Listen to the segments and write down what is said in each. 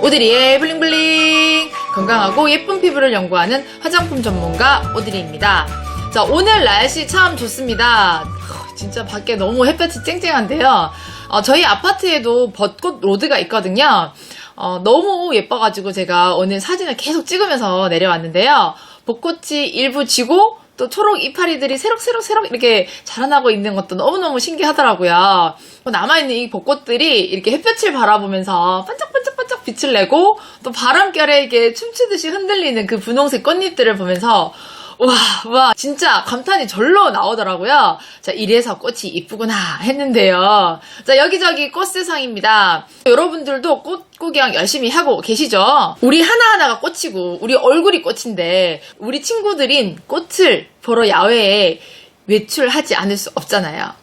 오드리의 블링블링! 건강하고 예쁜 피부를 연구하는 화장품 전문가 오드리입니다. 자, 오늘 날씨 참 좋습니다. 진짜 밖에 너무 햇볕이 쨍쨍한데요. 저희 아파트에도 벚꽃 로드가 있거든요. 너무 예뻐가지고 제가 오늘 사진을 계속 찍으면서 내려왔는데요. 벚꽃이 일부 지고 또 초록 이파리들이 새록새록 이렇게 자라나고 있는 것도 너무너무 신기하더라고요. 남아있는 이 벚꽃들이 이렇게 햇볕을 바라보면서 반짝반짝반짝 빛을 내고 또 바람결에 이렇게 춤추듯이 흔들리는 그 분홍색 꽃잎들을 보면서 와, 진짜 감탄이 절로 나오더라고요. 자, 이래서 꽃이 이쁘구나 했는데요. 자, 여기저기 꽃 세상입니다. 여러분들도 꽃 구경 열심히 하고 계시죠? 우리 하나하나가 꽃이고, 우리 얼굴이 꽃인데, 우리 친구들인 꽃을 보러 야외에 외출하지 않을 수 없잖아요.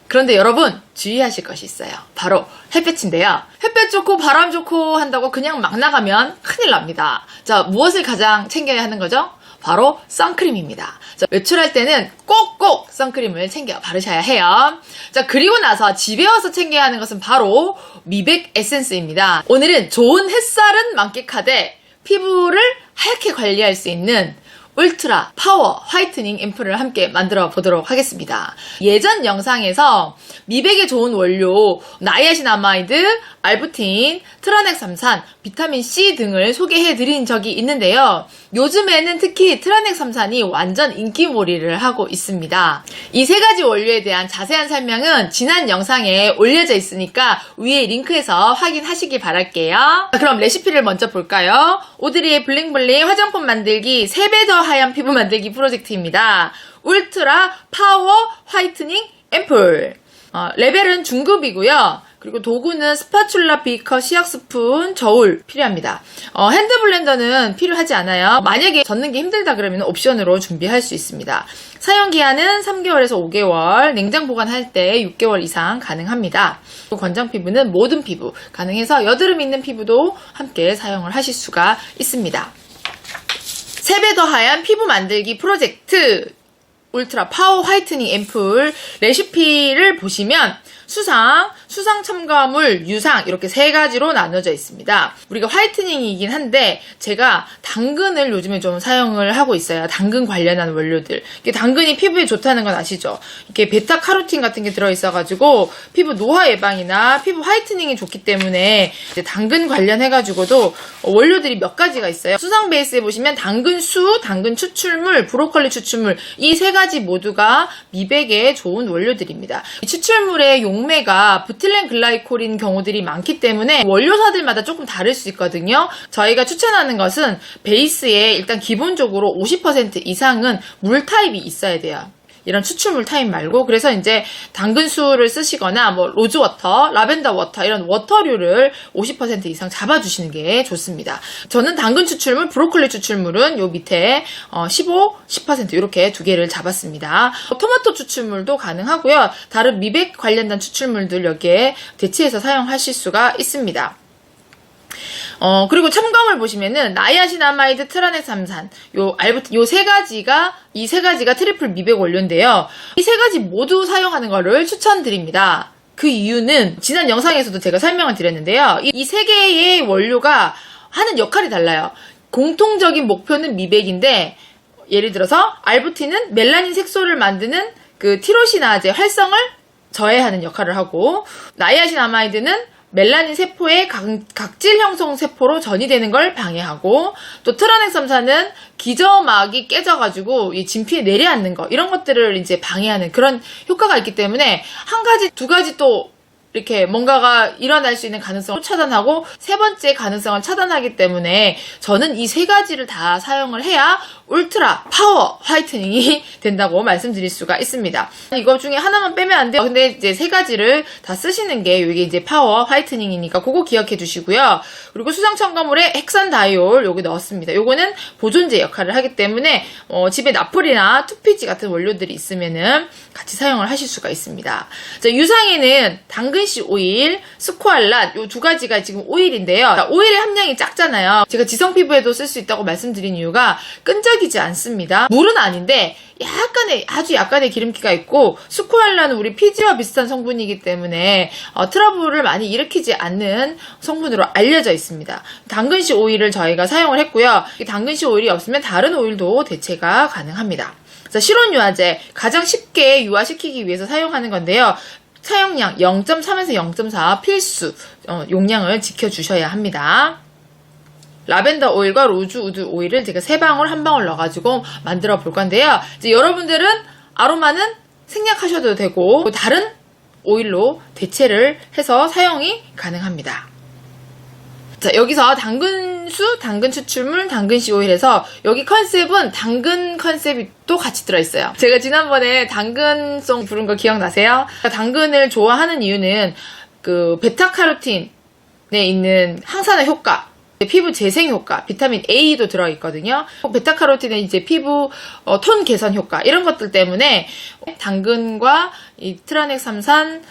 그런데 여러분, 주의하실 것이 있어요. 바로 햇볕인데요. 햇볕 좋고 바람 좋고 한다고 그냥 막 나가면 큰일 납니다. 자, 무엇을 가장 챙겨야 하는 거죠? 바로 선크림입니다. 자, 외출할 때는 꼭꼭 선크림을 챙겨 바르셔야 해요. 자, 그리고 나서 집에 와서 챙겨야 하는 것은 바로 미백 에센스입니다. 오늘은 좋은 햇살은 만끽하되 피부를 하얗게 관리할 수 있는 울트라 파워 화이트닝 앰플을 함께 만들어 보도록 하겠습니다. 예전 영상에서 미백에 좋은 원료 나이아신아마이드, 알부틴, 트라넥삼산, 비타민C 등을 소개해드린 적이 있는데요. 요즘에는 특히 트라넥삼산이 완전 인기몰이를 하고 있습니다. 이 세 가지 원료에 대한 자세한 설명은 지난 영상에 올려져 있으니까 위에 링크에서 확인하시기 바랄게요. 그럼 레시피를 먼저 볼까요? 오드리의 블링블링 화장품 만들기 3배 더 하얀 피부 만들기 프로젝트입니다. 울트라 파워 화이트닝 앰플. 레벨은 중급이고요. 그리고 도구는 스파츌라, 비커, 시약 스푼, 저울 필요합니다. 핸드 블렌더는 필요하지 않아요. 만약에 젓는 게 힘들다 그러면 옵션으로 준비할 수 있습니다. 사용 기한은 3개월에서 5개월, 냉장 보관할 때 6개월 이상 가능합니다. 건장 피부는 모든 피부 가능해서 여드름 있는 피부도 함께 사용을 하실 수가 있습니다. 3배 더 하얀 피부 만들기 프로젝트 울트라 파워 화이트닝 앰플 레시피를 보시면 수상 첨가물, 유상 이렇게 3가지로 나눠져 있습니다. 우리가 화이트닝이긴 한데 제가 당근을 요즘에 좀 사용을 하고 있어요. 당근 관련한 원료들. 당근이 피부에 좋다는 건 아시죠? 이렇게 베타카로틴 같은 게 들어있어가지고 피부 노화 예방이나 피부 화이트닝이 좋기 때문에 이제 당근 관련해가지고도 원료들이 몇 가지가 있어요. 수상 베이스에 보시면 당근수, 당근 추출물, 브로콜리 추출물 이 3가지 모두가 미백에 좋은 원료들입니다. 이 추출물의 용매가 부틸렌 글라이콜인 경우들이 많기 때문에 원료사들마다 조금 다를 수 있거든요. 저희가 추천하는 것은 베이스에 일단 기본적으로 50% 이상은 물 타입이 있어야 돼요. 이런 추출물 타입 말고. 그래서 이제 당근수를 쓰시거나 뭐 로즈워터, 라벤더 워터 이런 워터류를 50% 이상 잡아주시는 게 좋습니다. 저는 당근 추출물, 브로콜리 추출물은 요 밑에 15, 10% 이렇게 2개를 잡았습니다. 토마토 추출물도 가능하고요. 다른 미백 관련된 추출물들 여기에 대체해서 사용하실 수가 있습니다. 그리고 첨가물 보시면은 나이아신아마이드, 트라넥삼산, 알부틴 이 세 가지가 트리플 미백 원료인데요. 이 3가지 모두 사용하는 거를 추천드립니다. 그 이유는 지난 영상에서도 제가 설명을 드렸는데요. 이 3개의 원료가 하는 역할이 달라요. 공통적인 목표는 미백인데 예를 들어서 알부틴은 멜라닌 색소를 만드는 그 티로시나제 활성을 저해하는 역할을 하고, 나이아신아마이드는 멜라닌 세포의 각질 형성 세포로 전이되는 걸 방해하고, 또 트라넥삼산은 기저막이 깨져가지고 이 진피에 내려앉는 거 이런 것들을 이제 방해하는 그런 효과가 있기 때문에 1가지, 2가지 또 이렇게 뭔가가 일어날 수 있는 가능성을 차단하고 3번째 가능성을 차단하기 때문에 저는 이 3가지를 다 사용을 해야 울트라 파워 화이트닝이 된다고 말씀드릴 수가 있습니다. 이거 중에 하나만 빼면 안 돼요. 근데 이제 3가지를 다 쓰시는 게 이게 이제 파워 화이트닝이니까 그거 기억해 주시고요. 그리고 수상 첨가물에 헥산다이올 여기 넣었습니다. 요거는 보존제 역할을 하기 때문에 집에 나폴이나 투피지 같은 원료들이 있으면은 같이 사용을 하실 수가 있습니다. 자, 유상에는 당근씨 오일, 스코알랏 요 2가지가 지금 오일인데요. 오일의 함량이 작잖아요. 제가 지성 피부에도 쓸 수 있다고 말씀드린 이유가 끈적이 끈적이지 않습니다. 물은 아닌데 아주 약간의 기름기가 있고, 스쿠알라는 우리 피지와 비슷한 성분이기 때문에 트러블을 많이 일으키지 않는 성분으로 알려져 있습니다. 당근씨 오일을 저희가 사용을 했고요. 이 당근씨 오일이 없으면 다른 오일도 대체가 가능합니다. 그래서 실온유화제, 가장 쉽게 유화시키기 위해서 사용하는 건데요. 사용량 0.3에서 0.4 필수, 용량을 지켜주셔야 합니다. 라벤더 오일과 로즈우드 오일을 제가 3방울 1방울 넣어가지고 만들어 볼 건데요. 이제 여러분들은 아로마는 생략하셔도 되고 다른 오일로 대체를 해서 사용이 가능합니다. 자, 여기서 당근수, 당근 추출물, 당근씨 오일에서 여기 컨셉은 당근 컨셉이 또 같이 들어있어요. 제가 지난번에 당근송 부른 거 기억나세요? 당근을 좋아하는 이유는 그 베타카로틴에 있는 항산화 효과, 피부 재생 효과, 비타민 A도 들어있거든요. 베타카로틴은 이제 피부 톤 개선 효과, 이런 것들 때문에 당근과 이 트라넥삼산,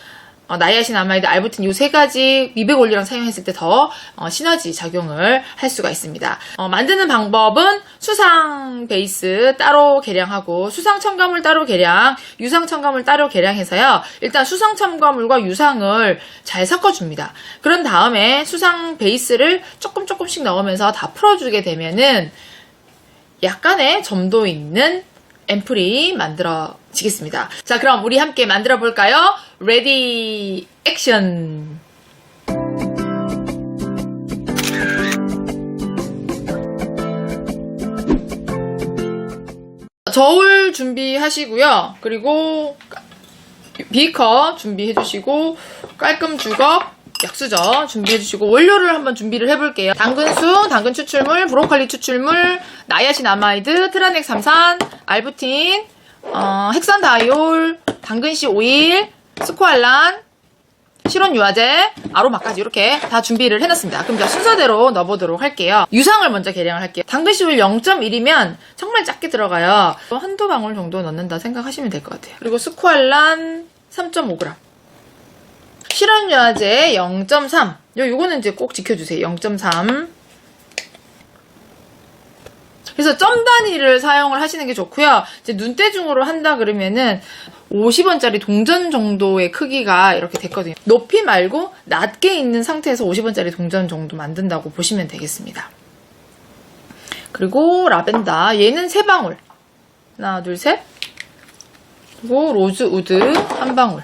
나이아신아마이드, 알부틴 이 3가지 미백 올리랑 사용했을 때 더 시너지 작용을 할 수가 있습니다. 만드는 방법은 수상 베이스 따로 계량하고 수상 첨가물 따로 계량, 유상 첨가물 따로 계량해서요. 일단 수상 첨가물과 유상을 잘 섞어줍니다. 그런 다음에 수상 베이스를 조금씩 넣으면서 다 풀어주게 되면은 약간의 점도 있는 앰플이 만들어지겠습니다. 자, 그럼 우리 함께 만들어 볼까요? 레디 액션! 저울 준비하시고요. 그리고 비커 준비해 주시고, 깔끔 주걱, 약수저 준비해 주시고, 원료를 한번 준비를 해볼게요. 당근수, 당근 추출물, 브로콜리 추출물, 나이아신아마이드, 트라넥삼산, 알부틴, 헥산다이올, 당근씨 오일, 스쿠알란, 실온유화제, 아로마까지 이렇게 다 준비를 해놨습니다. 그럼 자, 순서대로 넣어보도록 할게요. 유상을 먼저 계량을 할게요. 당근씨 오일 0.1이면 정말 작게 들어가요. 한두 방울 정도 넣는다 생각하시면 될 것 같아요. 그리고 스쿠알란 3.5g, 실온유화제 0.3, 요거는 이제 꼭 지켜주세요. 0.3. 그래서 점 단위를 사용을 하시는 게 좋고요. 이제 눈대중으로 한다 그러면은 50원짜리 동전 정도의 크기가 이렇게 됐거든요. 높이 말고 낮게 있는 상태에서 50원짜리 동전 정도 만든다고 보시면 되겠습니다. 그리고 라벤더, 얘는 3방울. 하나, 둘, 셋. 그리고 로즈우드 1방울.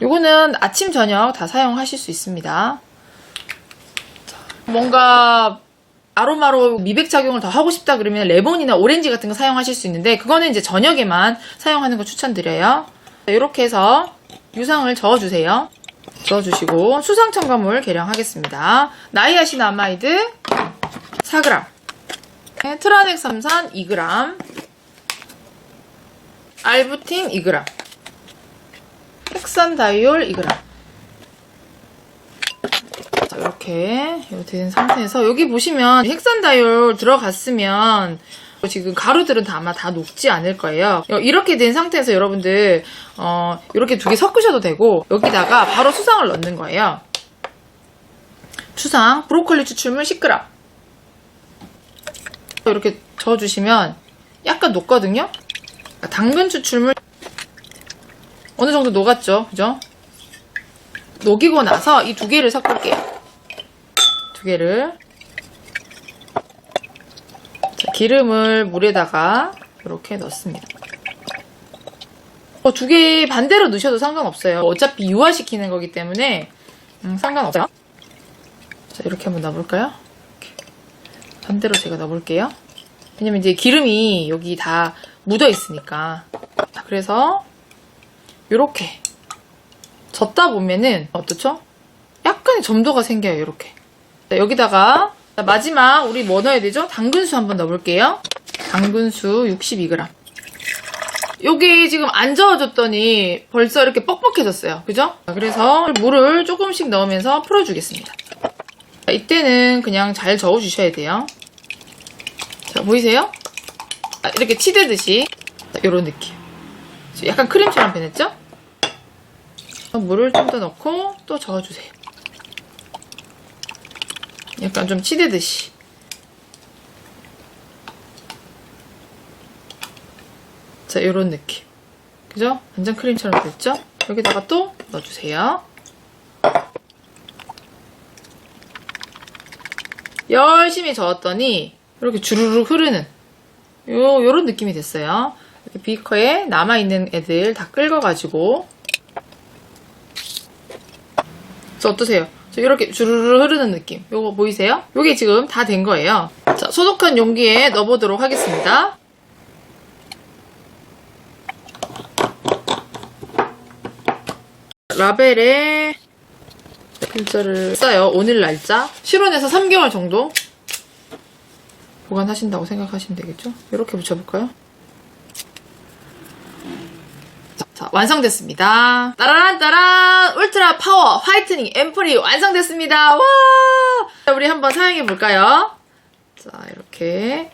요거는 아침, 저녁 다 사용하실 수 있습니다. 뭔가 아로마로 미백 작용을 더 하고 싶다 그러면 레몬이나 오렌지 같은 거 사용하실 수 있는데, 그거는 이제 저녁에만 사용하는 거 추천드려요. 이렇게 해서 유상을 저어주세요. 저어주시고 수상 첨가물 계량하겠습니다. 나이아신아마이드 4g, 트라넥삼산 2g, 알부틴 2g, 헥산다이올 2g. 자, 이렇게 된 상태에서 여기 보시면 헥산다이올 들어갔으면 지금 가루들은 아마 다 녹지 않을 거예요. 이렇게 된 상태에서 여러분들 이렇게 2개 섞으셔도 되고, 여기다가 바로 수상을 넣는 거예요. 수상, 브로콜리 추출물 10g 이렇게 저어주시면 약간 녹거든요. 당근 추출물 어느 정도 녹았죠, 그죠? 녹이고 나서 이 2개를 섞을게요. 2개를. 자, 기름을 물에다가 이렇게 넣습니다. 2개 반대로 넣으셔도 상관없어요. 어차피 유화시키는 거기 때문에 상관없어요. 자, 이렇게 한번 넣어볼까요? 이렇게. 반대로 제가 넣어볼게요. 왜냐면 이제 기름이 여기 다 묻어 있으니까. 그래서 이렇게 젓다 보면은 어떻죠? 약간의 점도가 생겨요. 이렇게. 자, 여기다가 마지막 우리 뭐 넣어야 되죠? 당근수 한번 넣어볼게요. 당근수 62g. 여기 지금 안 저어줬더니 벌써 이렇게 뻑뻑해졌어요. 그죠? 그래서 물을 조금씩 넣으면서 풀어주겠습니다. 자, 이때는 그냥 잘 저어주셔야 돼요. 자, 보이세요? 이렇게 치대듯이 이런 느낌. 약간 크림처럼 변했죠? 물을 좀 더 넣고 또 저어주세요. 약간 좀 치대듯이. 자, 요런 느낌. 그죠? 완전 크림처럼 됐죠? 여기다가 또 넣어주세요. 열심히 저었더니 이렇게 주르륵 흐르는 요런 느낌이 됐어요. 이렇게 비커에 남아있는 애들 다 긁어가지고. 어떠세요? 이렇게 주르르 흐르는 느낌. 요거 보이세요? 요게 지금 다 된 거예요. 자, 소독한 용기에 넣어보도록 하겠습니다. 라벨에 글자를 써요. 오늘 날짜. 실온에서 3개월 정도 보관하신다고 생각하시면 되겠죠? 이렇게 붙여볼까요? 자, 완성됐습니다. 따라란 따란 울트라 파워 화이트닝 앰플이 완성됐습니다. 와! 자, 우리 한번 사용해 볼까요? 자, 이렇게.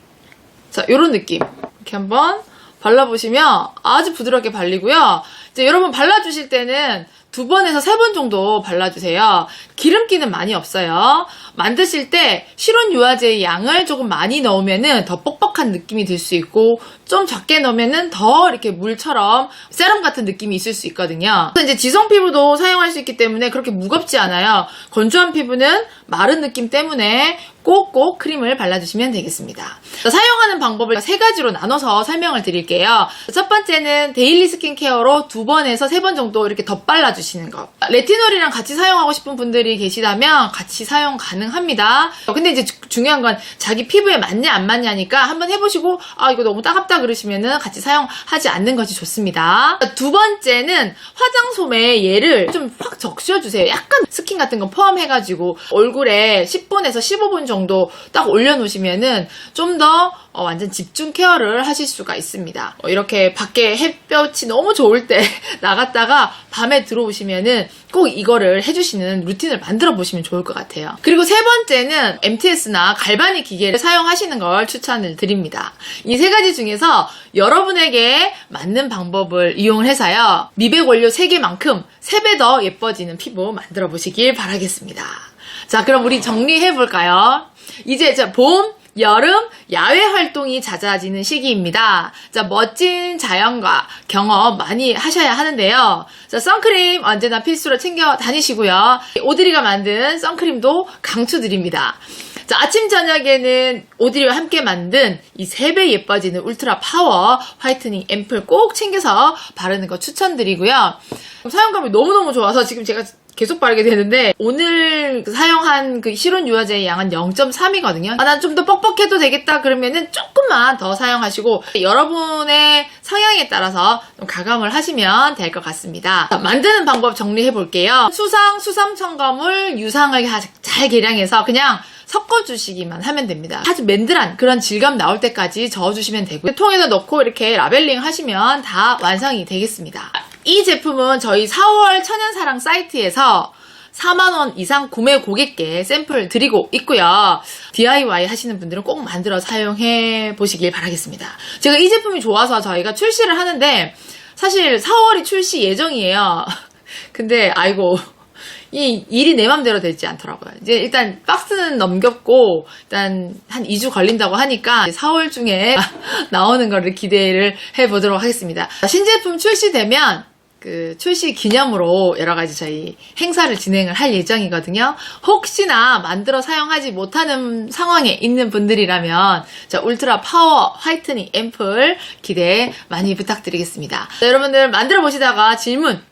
자, 요런 느낌. 이렇게 한번 발라보시면 아주 부드럽게 발리고요. 이제 여러분 발라주실 때는 2번에서 3번 정도 발라주세요. 기름기는 많이 없어요. 만드실 때 실온 유화제의 양을 조금 많이 넣으면은 더 뻑뻑한 느낌이 들 수 있고, 좀 적게 넣으면은 더 이렇게 물처럼 세럼 같은 느낌이 있을 수 있거든요. 그래서 이제 지성 피부도 사용할 수 있기 때문에 그렇게 무겁지 않아요. 건조한 피부는 마른 느낌 때문에 꼭꼭 크림을 발라주시면 되겠습니다. 자, 사용하는 방법을 3가지로 나눠서 설명을 드릴게요. 첫 번째는 데일리 스킨케어로 2번에서 3번 정도 이렇게 덧발라주시는 거. 레티놀이랑 같이 사용하고 싶은 분들이 계시다면 같이 사용 가능합니다. 근데 이제 중요한 건 자기 피부에 맞냐 안 맞냐니까 한번 해보시고 이거 너무 따갑다 그러시면은 같이 사용하지 않는 것이 좋습니다. 두 번째는 화장솜에 얘를 좀 확 적셔주세요. 약간 스킨 같은 거 포함해가지고 얼굴에 10분에서 15분 정도 딱 올려놓으시면은 좀 더 완전 집중 케어를 하실 수가 있습니다. 이렇게 밖에 햇볕이 너무 좋을 때 나갔다가 밤에 들어오시면은 꼭 이거를 해주시는 루틴을 만들어 보시면 좋을 것 같아요. 그리고 세 번째는 MTS나 갈바닉 기계를 사용하시는 걸 추천을 드립니다. 이 3가지 중에서 여러분에게 맞는 방법을 이용해서요, 미백 원료 3개만큼 3배 더 예뻐지는 피부 만들어 보시길 바라겠습니다. 자, 그럼 우리 정리해 볼까요? 이제 봄, 여름, 야외 활동이 잦아지는 시기입니다. 자, 멋진 자연과 경험 많이 하셔야 하는데요. 자, 선크림 언제나 필수로 챙겨 다니시고요. 오드리가 만든 선크림도 강추드립니다. 자, 아침 저녁에는 오드리와 함께 만든 이 3배 예뻐지는 울트라 파워 화이트닝 앰플 꼭 챙겨서 바르는 거 추천드리고요. 사용감이 너무너무 좋아서 지금 제가 계속 바르게 되는데, 오늘 사용한 그 실온 유화제의 양은 0.3이거든요. 난 좀 더 뻑뻑해도 되겠다 그러면은 조금만 더 사용하시고 여러분의 성향에 따라서 좀 가감을 하시면 될 것 같습니다. 자, 만드는 방법 정리해 볼게요. 수상 첨가물, 유상을 잘 계량해서 그냥 섞어주시기만 하면 됩니다. 아주 맨들한 그런 질감 나올 때까지 저어주시면 되고요. 통에다 넣고 이렇게 라벨링 하시면 다 완성이 되겠습니다. 이 제품은 저희 4월 천연사랑 사이트에서 4만원 이상 구매 고객께 샘플 드리고 있고요. DIY 하시는 분들은 꼭 만들어 사용해 보시길 바라겠습니다. 제가 이 제품이 좋아서 저희가 출시를 하는데, 사실 4월이 출시 예정이에요. 근데 아이고, 이 일이 내 맘대로 되지 않더라고요. 이제 일단 박스는 넘겼고, 일단 한 2주 걸린다고 하니까 4월 중에 나오는 거를 기대를 해보도록 하겠습니다. 신제품 출시되면 그 출시 기념으로 여러 가지 저희 행사를 진행을 할 예정이거든요. 혹시나 만들어 사용하지 못하는 상황에 있는 분들이라면 자, 울트라 파워 화이트닝 앰플 기대 많이 부탁드리겠습니다. 자, 여러분들 만들어 보시다가 질문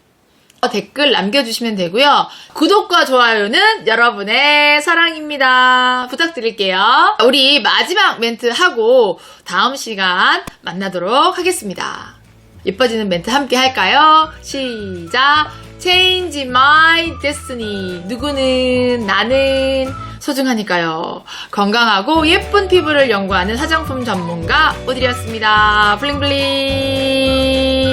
댓글 남겨주시면 되고요. 구독과 좋아요는 여러분의 사랑입니다. 부탁드릴게요. 우리 마지막 멘트 하고 다음 시간 만나도록 하겠습니다. 예뻐지는 멘트 함께 할까요? 시작! Change my destiny. 누구는 나는 소중하니까요. 건강하고 예쁜 피부를 연구하는 화장품 전문가 오드리였습니다. 블링블링.